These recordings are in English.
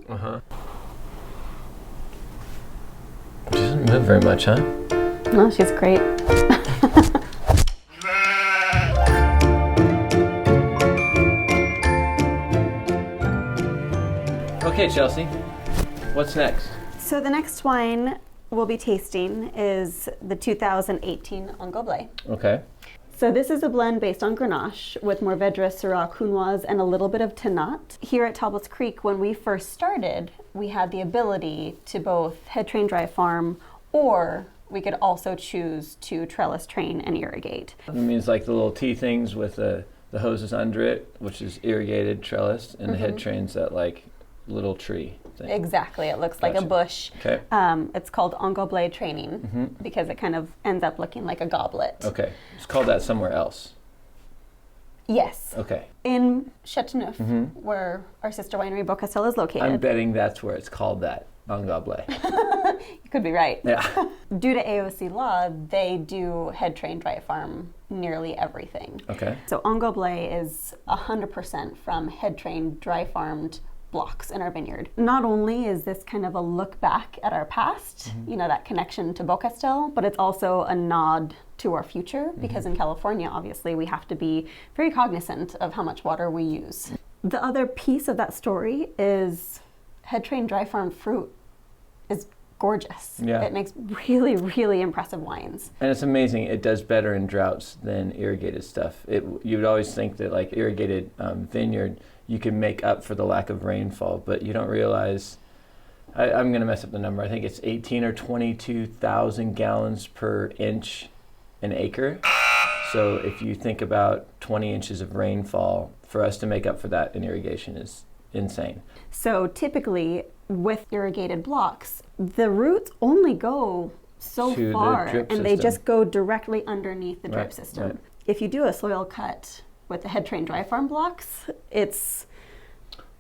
Uh-huh. She doesn't move very much, huh? No, she's great. Okay, Chelsea, what's next? So the next wine we'll be tasting is the 2018 Gobelet. Okay. So this is a blend based on Grenache with Mourvedre, Syrah, Counoise, and a little bit of Tannat. Here at Tablas Creek, when we first started, we had the ability to both head train dry farm, or we could also choose to trellis train and irrigate. It means like the little T things with the hoses under it, which is irrigated, trellised, and the head trains that like little tree thing. Exactly, it looks like a bush. Okay. It's called Gobelet training because it kind of ends up looking like a goblet. Okay. It's called that somewhere else. Yes. Okay. In Chateauneuf, where our sister winery Beaucastel is located. I'm betting that's where it's called that, Gobelet. You could be right. Yeah. Due to AOC law, they do head train dry farm nearly everything. Okay. So Gobelet is 100% from head train dry farmed blocks in our vineyard. Not only is this kind of a look back at our past, you know, that connection to Beaucastel, but it's also a nod to our future because in California, obviously, we have to be very cognizant of how much water we use. The other piece of that story is head train dry farm fruit is gorgeous. Yeah. It makes really, really impressive wines. And it's amazing. It does better in droughts than irrigated stuff. You would always think that like irrigated vineyard, you can make up for the lack of rainfall, but you don't realize, I'm going to mess up the number. I think it's 18 or 22,000 gallons per inch an acre. So if you think about 20 inches of rainfall, for us to make up for that in irrigation is insane. So typically with irrigated blocks, the roots only go so To the far drip and they system. just go directly underneath the drip Right, system. right. If you do a soil cut with the head train dry farm blocks,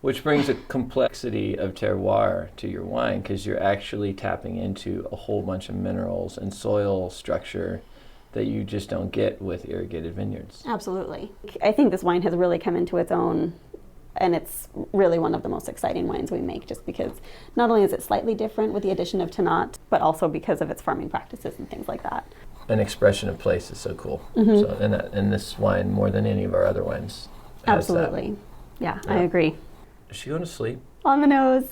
Which brings a complexity of terroir to your wine because you're actually tapping into a whole bunch of minerals and soil structure that you just don't get with irrigated vineyards. absolutely. I think this wine has really come into its own, and it's really one of the most exciting wines we make just because not only is it slightly different with the addition of Tannat, but also because of its farming practices and things like that. An expression of place is so cool. So, and this wine, more than any of our other wines, has Absolutely. Yeah, I Yeah. agree. that. Is she going to sleep? On the nose,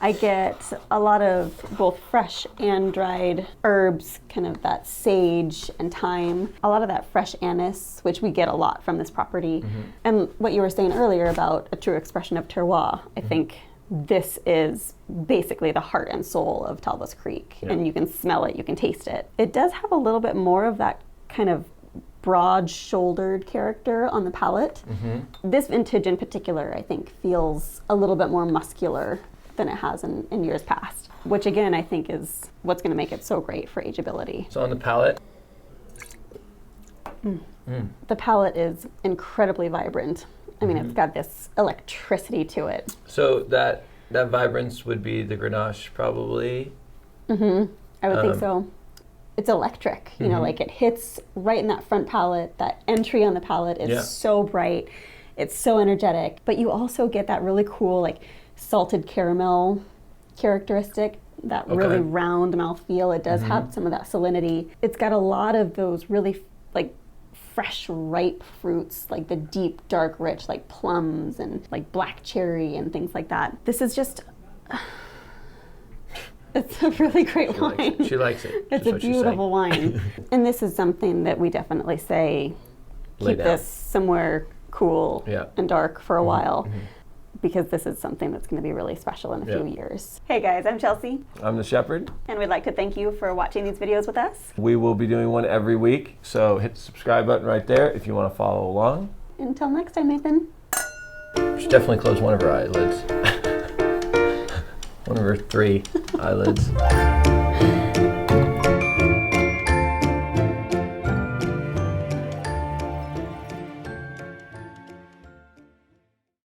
I get a lot of both fresh and dried herbs, kind of that sage and thyme, a lot of that fresh anise, which we get a lot from this property. And what you were saying earlier about a true expression of terroir, I think this is basically the heart and soul of Tablas Creek. Yeah. And you can smell it, you can taste it. It does have a little bit more of that kind of broad-shouldered character on the palate. This vintage in particular, I think, feels a little bit more muscular than it has in years past, which again, I think is what's going to make it so great for ageability. So on the palate, The palate is incredibly vibrant. I mean, it's got this electricity to it. so that vibrance would be the Grenache probably. I would think so. It's electric, you know, like it hits right in that front palate. That entry on the palate is Yeah. so bright. It's so energetic. But you also get that really cool, like, salted caramel characteristic, that really round mouthfeel. It does have some of that salinity. It's got a lot of those really, like, fresh, ripe fruits, like the deep, dark, rich, like plums and like black cherry and things like that. This is just... It's a really great wine. She likes it. It's is a what she's saying. beautiful wine. And this is something that we definitely say, Lay keep down. this somewhere cool Yeah. and dark for a while, because this is something that's going to be really special in a few years. Hey guys, I'm Chelsea, I'm the shepherd. and we'd like to thank you for watching these videos with us. We will be doing one every week, so hit the subscribe button right there if you want to follow along. Until next time, Nathan. We should definitely close one of her eyelids. One of her 3 eyelids.